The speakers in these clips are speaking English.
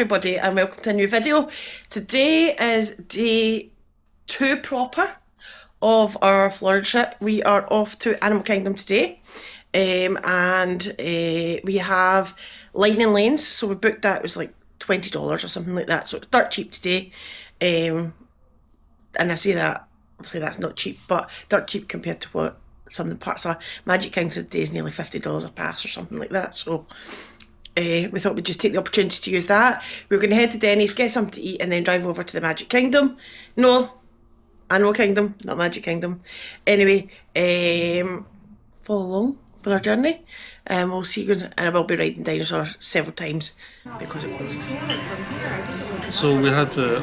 everybody and welcome to a new video. Today is day 2 proper of our Florida trip. We are off to Animal Kingdom today and we have lightning lanes, so we booked that. It was like $20 or something like that, so it's dirt cheap today. And I say that, obviously that's not cheap, but dirt cheap compared to what some of the parts are. Magic Kingdom today is nearly $50 a pass or something like that, so we thought we'd just take the opportunity to use that. We were going to head to Denny's, get something to eat, and then drive over to the Magic Kingdom. No, Animal Kingdom, not Magic Kingdom. Anyway, follow along for our journey. We'll see you, and I will be riding Dinosaur several times because it closes. So we had the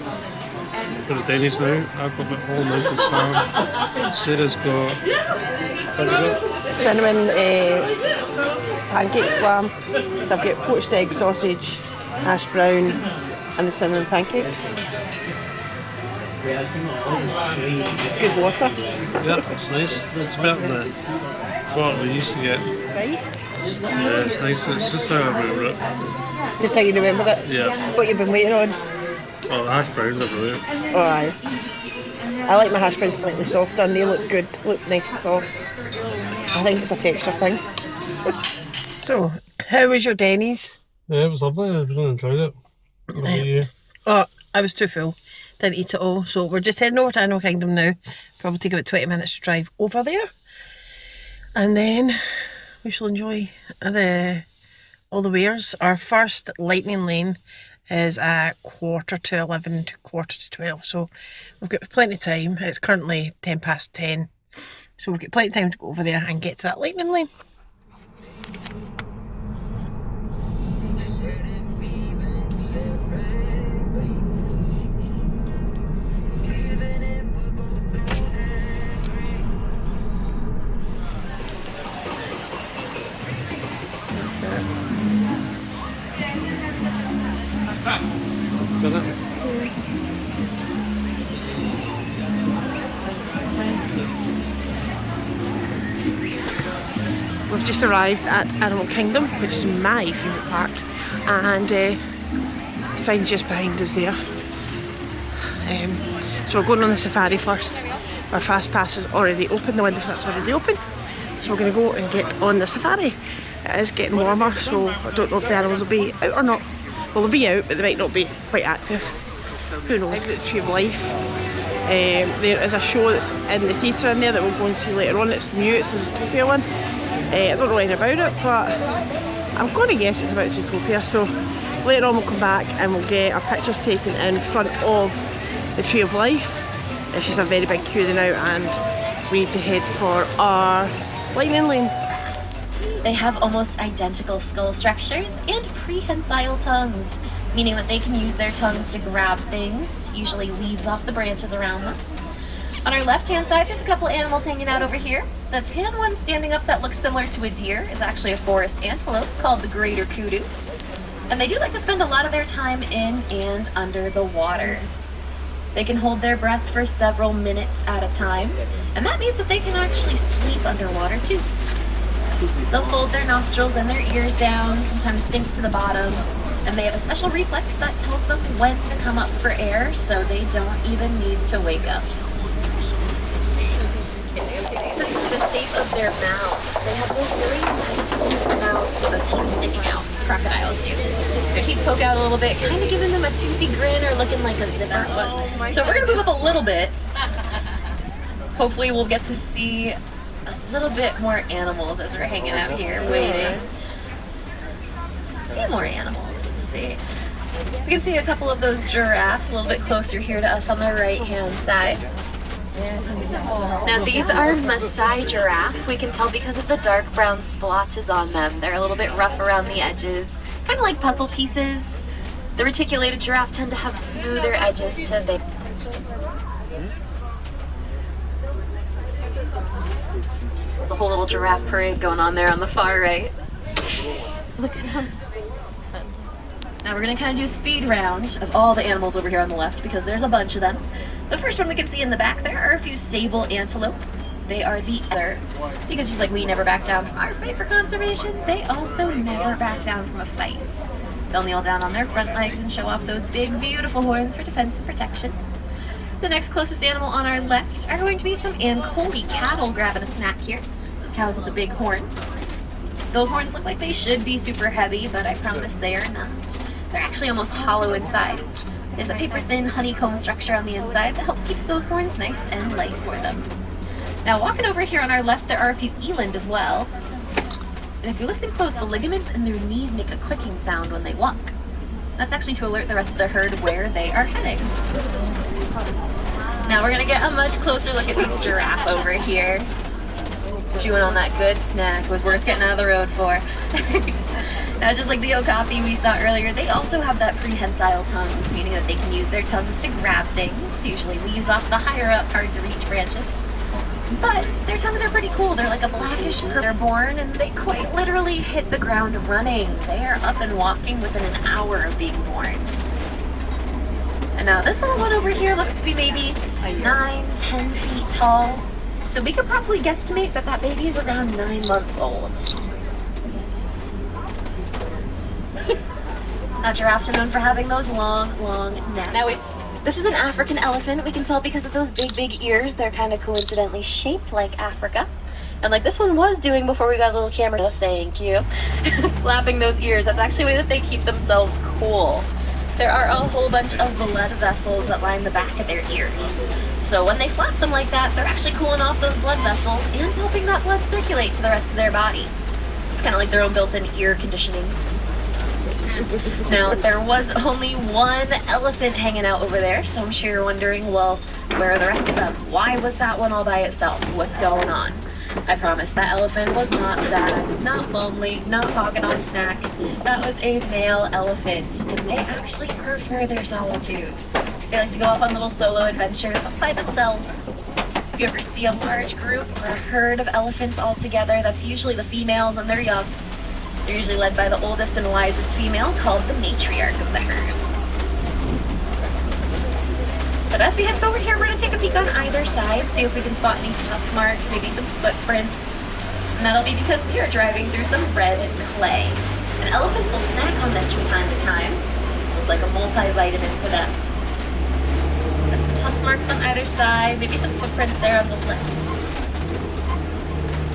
Denny's now. I've got my whole milk and Sam. Sarah's got cinnamon pancake slam. So I've got poached egg, sausage, hash brown, and the cinnamon pancakes. Good water. Yeah, it's nice. It's better than what we used to get. Right. Yeah, it's nice. It's just how I remember it. Just how you remember it? Yeah. What you've been waiting on? Oh, the hash browns are brilliant. Oh, aye. I like my hash browns slightly softer and they look good, look nice and soft. I think it's a texture thing. So, how was your Denny's? Yeah, it was lovely. I really enjoyed it. What about you? Oh, I was too full. Didn't eat it all. So we're just heading over to Animal Kingdom now. Probably take about 20 minutes to drive over there. And then we shall enjoy all the wares. Our first lightning lane is at 11:15 to 11:45. So we've got plenty of time. It's currently 10:10. So we've got plenty of time to go over there and get to that lightning lane. We've just arrived at Animal Kingdom, which is my favourite park, and Define's just behind us there. So we're going on the safari first. Our fast pass is already open, the window for that's already open. So we're going to go and get on the safari. It is getting warmer, so I don't know if the animals will be out or not. Well, they'll be out, but they might not be quite active. Who knows? The Tree of Life. There is a show that's in the theatre in there that we'll go and see later on. It's new, it's a Zootopia one. I don't know anything about it, but I'm going to guess it's about Zootopia. So later on we'll come back and we'll get our pictures taken in front of the Tree of Life. It's just a very big queue now and we need to head for our lightning lane. They have almost identical skull structures and prehensile tongues, meaning that they can use their tongues to grab things, usually leaves off the branches around them. On our left-hand side, there's a couple animals hanging out over here. The tan one standing up that looks similar to a deer is actually a forest antelope called the greater kudu. And they do like to spend a lot of their time in and under the water. They can hold their breath for several minutes at a time, and that means that they can actually sleep underwater too. They'll fold their nostrils and their ears down, sometimes sink to the bottom, and they have a special reflex that tells them when to come up for air, so they don't even need to wake up. Thanks to the shape of their mouths, they have those really nice mouths with the teeth sticking out. Crocodiles do. Their teeth poke out a little bit, kind of giving them a toothy grin or looking like a zipper. So we're going to move up a little bit. Hopefully we'll get to see a little bit more animals as we're hanging out here waiting. A few more animals, let's see. We can see a couple of those giraffes a little bit closer here to us on the right hand side. Now these are Maasai giraffe. We can tell because of the dark brown splotches on them. They're a little bit rough around the edges, kind of like puzzle pieces. The reticulated giraffe tend to have smoother edges to their... There's a whole little giraffe parade going on there on the far right. Look at him. Now we're going to kind of do a speed round of all the animals over here on the left because there's a bunch of them. The first one we can see in the back there are a few sable antelope. They are the other, because just like we never back down from our fight for conservation, they also never back down from a fight. They'll kneel down on their front legs and show off those big, beautiful horns for defense and protection. The next closest animal on our left are going to be some Ancoli cattle grabbing a snack here. Those cows with the big horns. Those horns look like they should be super heavy, but I promise they are not. They're actually almost hollow inside. There's a paper-thin honeycomb structure on the inside that helps keep those horns nice and light for them. Now, walking over here on our left, there are a few eland as well. And if you listen close, the ligaments in their knees make a clicking sound when they walk. That's actually to alert the rest of the herd where they are heading. Now we're gonna get a much closer look at this giraffe over here. Chewing on that good snack. It was worth getting out of the road for. Now, just like the okapi we saw earlier, they also have that prehensile tongue, meaning that they can use their tongues to grab things, usually leaves off the higher up, hard to reach branches. But their tongues are pretty cool. They're like a blackish purple. They're born and they quite literally hit the ground running. They are up and walking within an hour of being born. And now this little one over here looks to be maybe 9-10 feet tall. So we could probably guesstimate that that baby is around 9 months old. Now giraffes are known for having those long necks. Now this is an African elephant. We can tell because of those big ears. They're kind of coincidentally shaped like Africa. And like this one was doing before we got a little camera. Thank you. Flapping those ears. That's actually a way that they keep themselves cool. There are a whole bunch of blood vessels that line the back of their ears. So when they flap them like that, they're actually cooling off those blood vessels and helping that blood circulate to the rest of their body. It's kind of like their own built-in ear conditioning. Now, there was only one elephant hanging out over there, so I'm sure you're wondering, well, where are the rest of them? Why was that one all by itself? What's going on? I promise that elephant was not sad, not lonely, not hogging on snacks. That was a male elephant, and they actually prefer their solitude. They like to go off on little solo adventures by themselves. If you ever see a large group or a herd of elephants all together, that's usually the females and their young. They're usually led by the oldest and wisest female, called the matriarch of the herd. But as we head forward here, we're going to take a peek on either side, see if we can spot any tusk marks, maybe some footprints. And that'll be because we are driving through some red clay. And elephants will snack on this from time to time. It's like a multivitamin for them. Got some tusk marks on either side, maybe some footprints there on the left.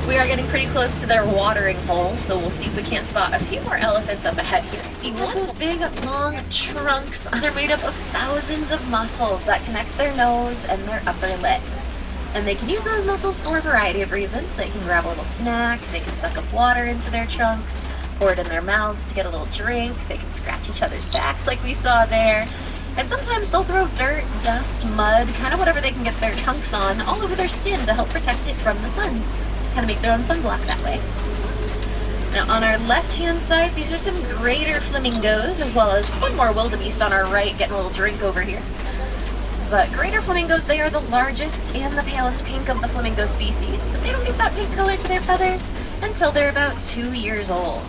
We are getting pretty close to their watering hole, so we'll see if we can't spot a few more elephants up ahead here. See one of those big, long trunks. They're made up of thousands of muscles that connect their nose and their upper lip. And they can use those muscles for a variety of reasons. They can grab a little snack, they can suck up water into their trunks, pour it in their mouths to get a little drink, they can scratch each other's backs like we saw there. And sometimes they'll throw dirt, dust, mud, kind of whatever they can get their trunks on, all over their skin to help protect it from the sun. Kind of make their own sunblock that way. Now on our left-hand side, these are some greater flamingos, as well as one more wildebeest on our right, getting a little drink over here. But greater flamingos, they are the largest and the palest pink of the flamingo species, but they don't get that pink color to their feathers until they're about 2 years old.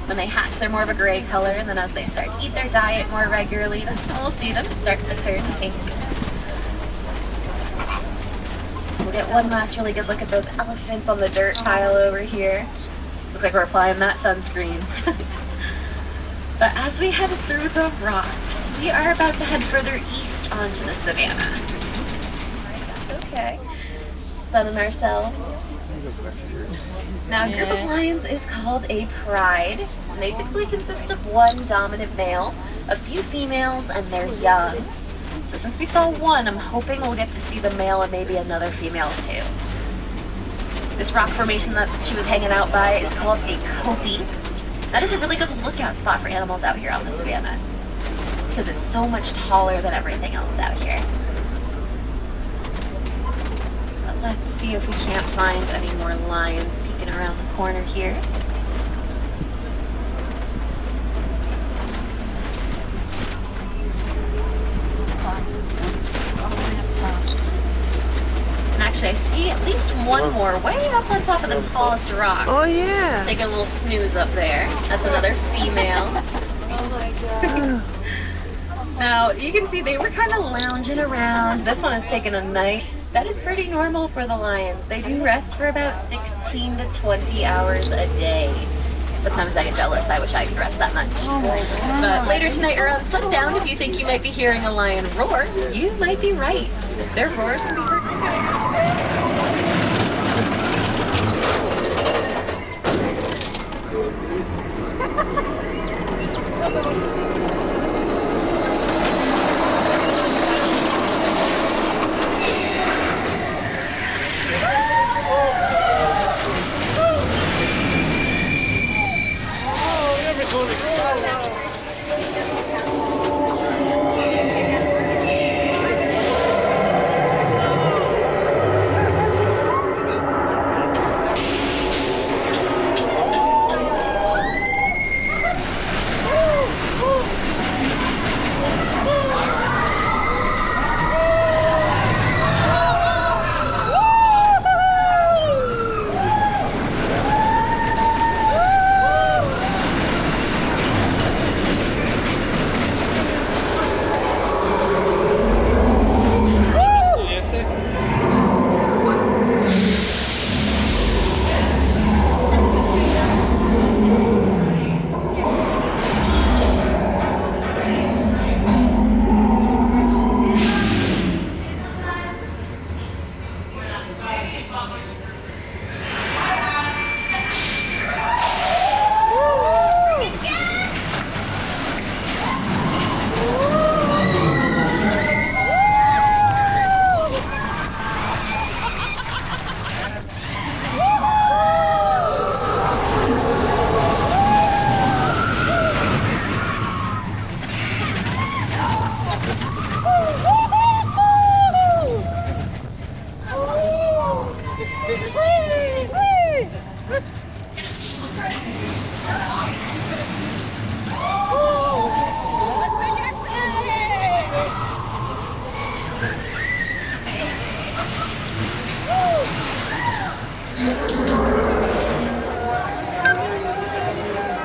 When they hatch, they're more of a gray color, and then as they start to eat their diet more regularly, that's when we'll see them start to turn pink. We'll get one last really good look at those elephants on the dirt pile over here. Looks like we're applying that sunscreen. But as we head through the rocks, we are about to head further east onto the savannah. That's okay. Sunning ourselves. Now, a group of lions is called a pride. And they typically consist of one dominant male, a few females, and their young. So since we saw one, I'm hoping we'll get to see the male and maybe another female too. This rock formation that she was hanging out by is called a kopie. That is a really good lookout spot for animals out here on the savannah, because it's so much taller than everything else out here. But let's see if we can't find any more lions peeking around the corner here. And actually, I see at least one more way up on top of the tallest rocks. Oh yeah. Taking a little snooze up there. That's another female. Oh my god. Now, you can see they were kind of lounging around. This one is taking a night. That is pretty normal for the lions. They do rest for about 16 to 20 hours a day. Sometimes I get jealous. I wish I could rest that much. But later tonight around sundown, if you think you might be hearing a lion roar, you might be right. Their roars can be heard from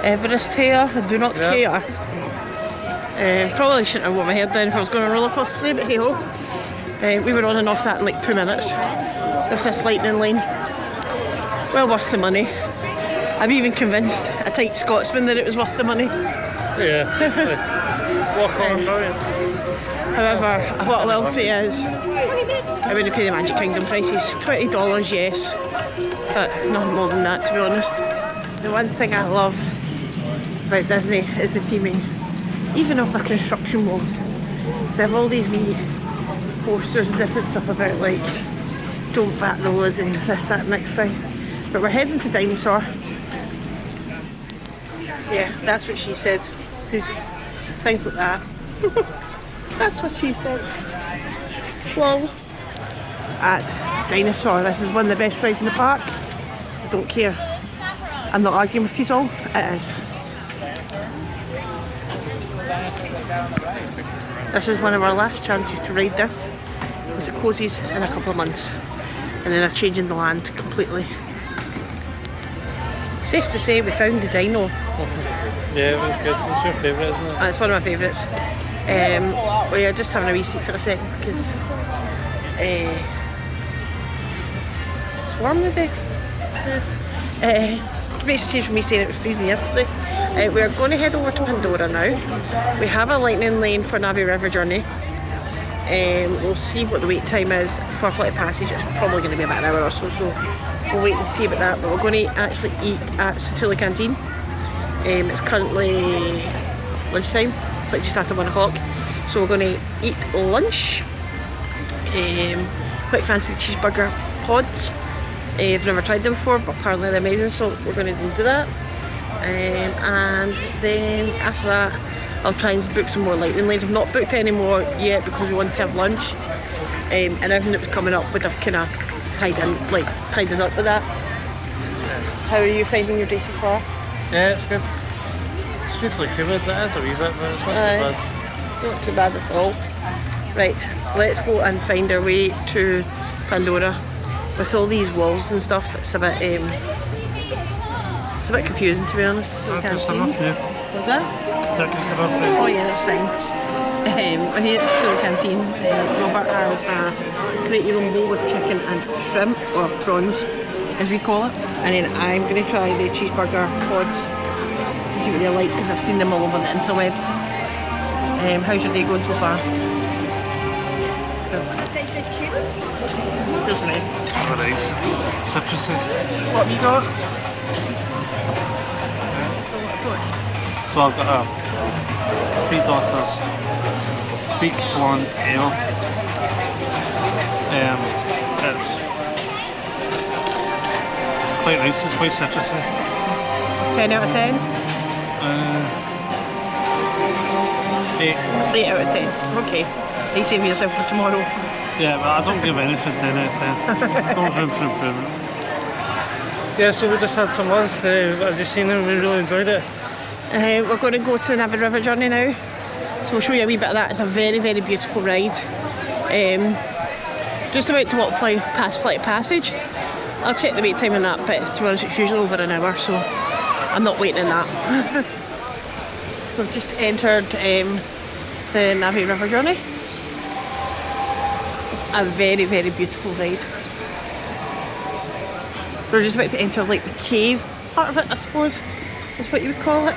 Everest hair, I do not care. Probably shouldn't have worn my hair down if I was going on a roller coaster today, but hey ho. We were on and off that in like 2 minutes with this lightning lane. Well worth the money. I've even convinced a tight Scotsman that it was worth the money. Yeah. Walk on, brilliant. However, what I will say is, I wouldn't pay the Magic Kingdom prices. $20, yes, but not more than that, to be honest. The one thing I love about Disney is the theming, even of the construction walls. So they have all these wee posters and different stuff about like, don't bat those and this, that, next thing. But we're heading to Dinosaur. Yeah, that's what she said. These things like that. That's what she said. Walls. At Dinosaur. This is one of the best rides in the park. I don't care. I'm not arguing with you all. It is. This is one of our last chances to ride this because it closes in a couple of months and then they're changing the land completely. Safe to say we found the dino. Yeah, it was good. It's your favourite, isn't it? It's one of my favourites. We are just having a wee seat for a second because it's warm today. It makes a change from me saying it was freezing yesterday. We are going to head over to Pandora now. We have a lightning lane for Navi River journey. We'll see what the wait time is for Flight of Passage. It's probably going to be about an hour or so, so we'll wait and see about that. But we're going to actually eat at Satu'li Canteen. It's currently lunchtime. It's like just after 1 o'clock. So we're going to eat lunch. Quite fancy the cheeseburger pods. I've never tried them before, but apparently they're amazing, so we're going to do that. And then after that, I'll try and book some more lightning lanes. I've not booked any more yet because we wanted to have lunch. And everything that was coming up would have kind of tied us up with that. How are you finding your day so far? Yeah, it's good. It's good like humid, it is a wee bit, but it's not too bad. It's not too bad at all. Right, let's go and find our way to Pandora. With all these walls and stuff, it's a bit confusing, to be honest. Is that just enough for you? What's that? Is that just enough for you? Oh yeah, that's fine. We're here at the canteen. Robert has a create your own bowl with chicken and shrimp, or prawns as we call it. And then I'm going to try the cheeseburger pods. see what they're like because I've seen them all over the interwebs. How's your day going so far? Good for me. Very nice. It's citrusy. What have you got? So I've got a Three Daughters Big Blonde Ale. It's quite nice, it's quite citrusy. 10 out of 10? 8. 8 out of 10. Okay. You save yourself for tomorrow. Yeah, but I don't give anything 10 out of 10. Always room for improvement. Yeah, so we just had some lunch, as you've seen, and we really enjoyed it. We're going to go to the Navi River journey now. So we'll show you a wee bit of that. It's a very, very beautiful ride. Just about to walk past Flight of Passage. I'll check the wait time on that, but to be honest, it's usually over an hour, so I'm not waiting in that. We've just entered the Navi River journey. It's a very, very beautiful ride. We're just about to enter like the cave part of it, I suppose, is what you would call it.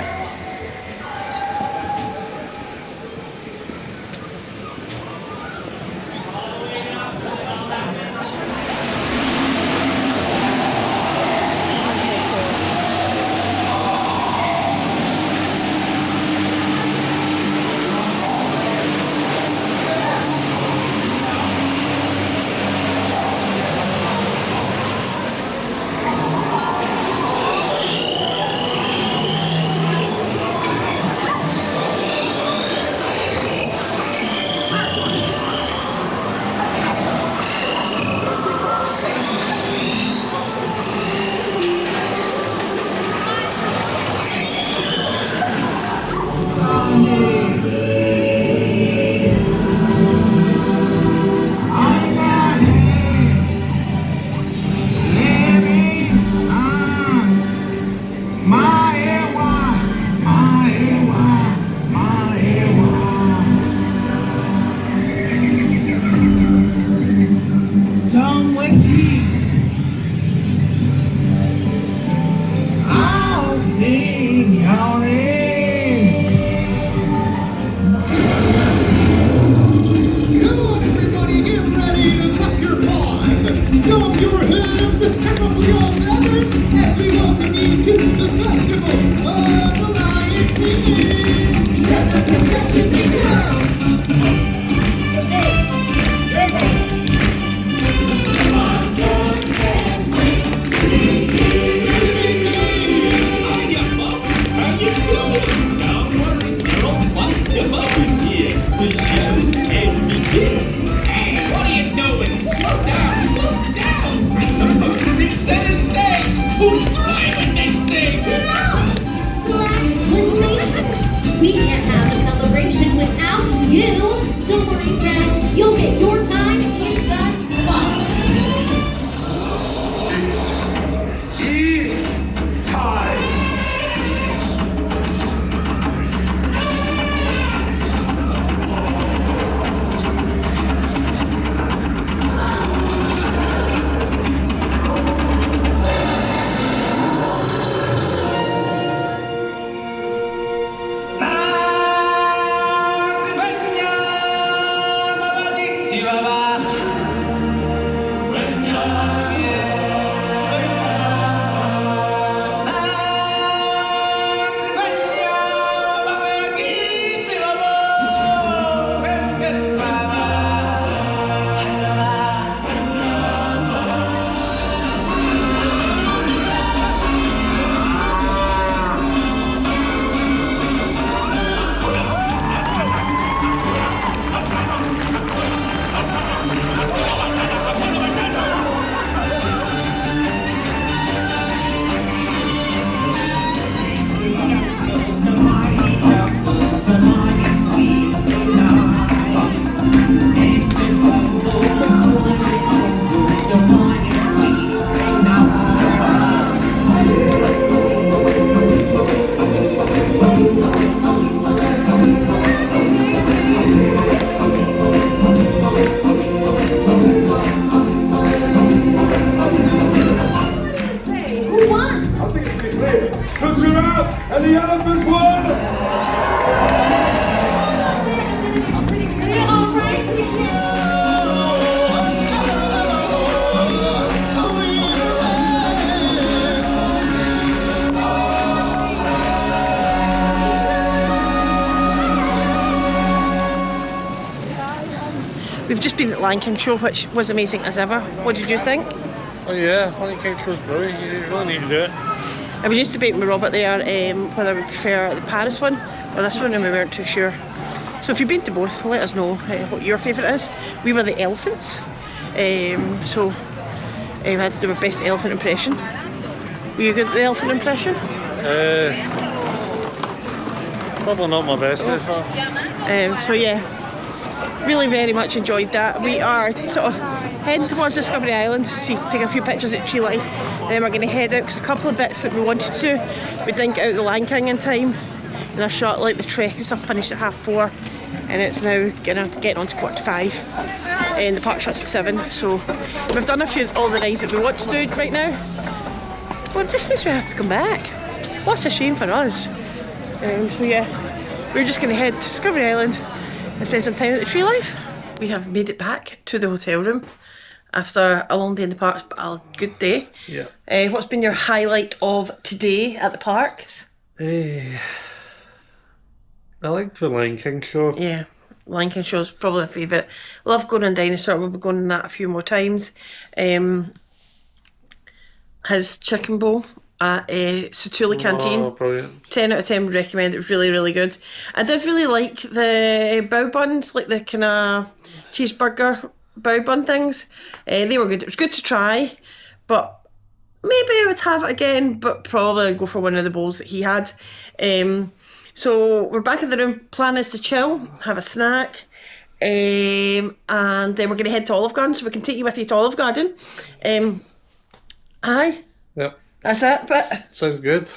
We can't have a celebration without you. Don't worry, friend. You'll get your time in the spotlight. It is time. Lion King show, which was amazing as ever. What did you think? Oh yeah, Lion King show's brilliant. You really need to do it. I was just debating with Robert there whether we prefer the Paris one or this one, and we weren't too sure. So if you've been to both, let us know what your favourite is. We were the elephants, so we had to do our best elephant impression. Were you good at the elephant impression? Probably not my best. So yeah, really very much enjoyed that. We are sort of heading towards Discovery Island to take a few pictures at Tree Life. Then we're going to head out because a couple of bits that we wanted to do, we didn't get out the Lion King in time. And our shot, like the trek and stuff, finished at 4:30, and it's now getting on to 4:45. And the park shuts at 7. So we've done all the rides that we want to do right now. Well, it just means we have to come back. What a shame for us. So yeah, we're just going to head to Discovery Island and spend some time at the Tree Life. We have made it back to the hotel room after a long day in the parks, but a good day. Yeah. What's been your highlight of today at the parks? I liked the Lion King show. Yeah, Lion King show's probably my favourite. Love going on Dinosaur. We'll be going on that a few more times. His chicken bowl at Satu'li Canteen. Oh, brilliant. 10 out of 10 would recommend. It was really, really good. I did really like the bao buns, like the kind of cheeseburger bao bun things. They were good. It was good to try, but maybe I would have it again, but probably I'd go for one of the bowls that he had. So we're back in the room. Plan is to chill, have a snack, and then we're going to head to Olive Garden, so we can take you with you to Olive Garden. Aye. Yep. That's it, but... Sounds good.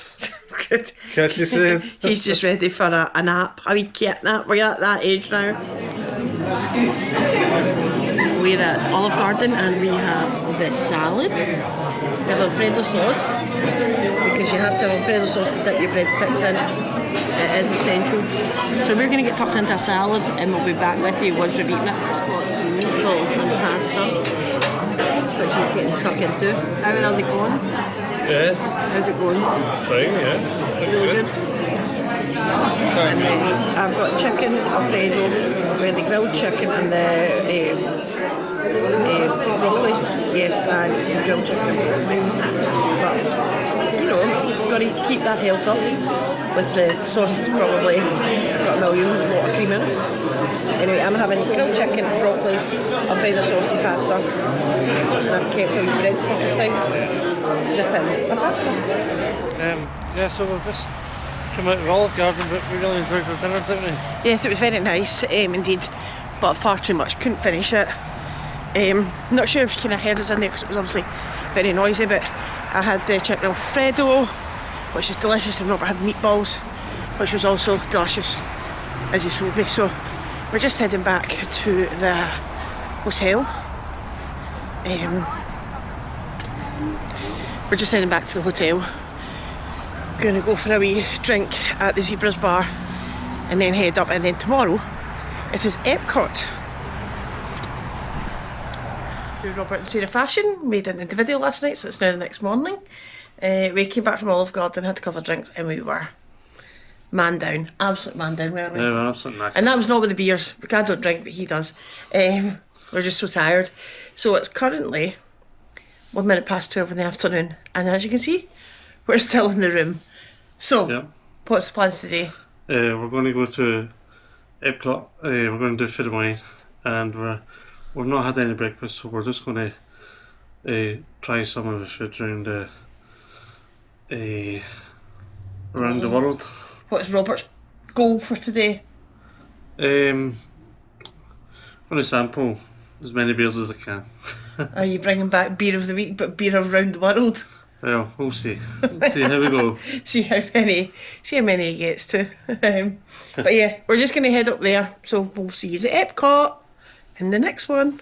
Good. Catch you soon. He's just ready for a nap, a wee cat nap. We're at that age now. We're at Olive Garden and we have the salad. We have Alfredo sauce, because you have to have Alfredo sauce to dip your breadsticks in. It is essential. So we're going to get tucked into a salad and we'll be back with you once we've eaten it. Got some meatballs and pasta, which he's getting stuck into. How are they going? Yeah. How's it going? Fine, yeah. Really good. And then I've got chicken Alfredo with the grilled chicken and the broccoli. Yes, and grilled chicken and broccoli. But, you know, got to keep that health up with the sausage, probably got a million water cream in it. Anyway, I'm having grilled chicken, broccoli, Alfredo sauce and pasta. And I've kept all the breadstick aside to dip in my pasta. Yeah, so we've just come out of Olive Garden, but we really enjoyed our dinner, didn't we? Yes, it was very nice, indeed, but far too much, couldn't finish it. Not sure if you kind of heard us in there because it was obviously very noisy, but I had the chicken Alfredo, which is delicious, and Robert had meatballs, which was also delicious, as you told me. So we're just heading back to the hotel. We're just heading back to the hotel. Going to go for a wee drink at the Zebras bar and then head up, and then tomorrow it is Epcot. Robert and Sarah Fashion made it into video last night, so it's now the next morning. We came back from Olive Garden, had a couple of drinks, and we were man down, absolute man down, weren't we? Yeah, we're absolutely knackered. And that was not with the beers. I don't drink, but he does. We're just so tired. So it's currently 1 minute past 12 in the afternoon, and as you can see, we're still in the room. So, Yeah. What's the plans today? We're going to go to Epcot. We're going to do Food and Wine, and we've not had any breakfast, so we're just going to try some of the food around the world. What's Robert's goal for today? I'm going to sample as many beers as I can. Are you bringing back beer of the week, but beer around the world? Well, we'll see. See how we go. see how many he gets to. But yeah, we're just going to head up there, so we'll see you at Epcot in the next one.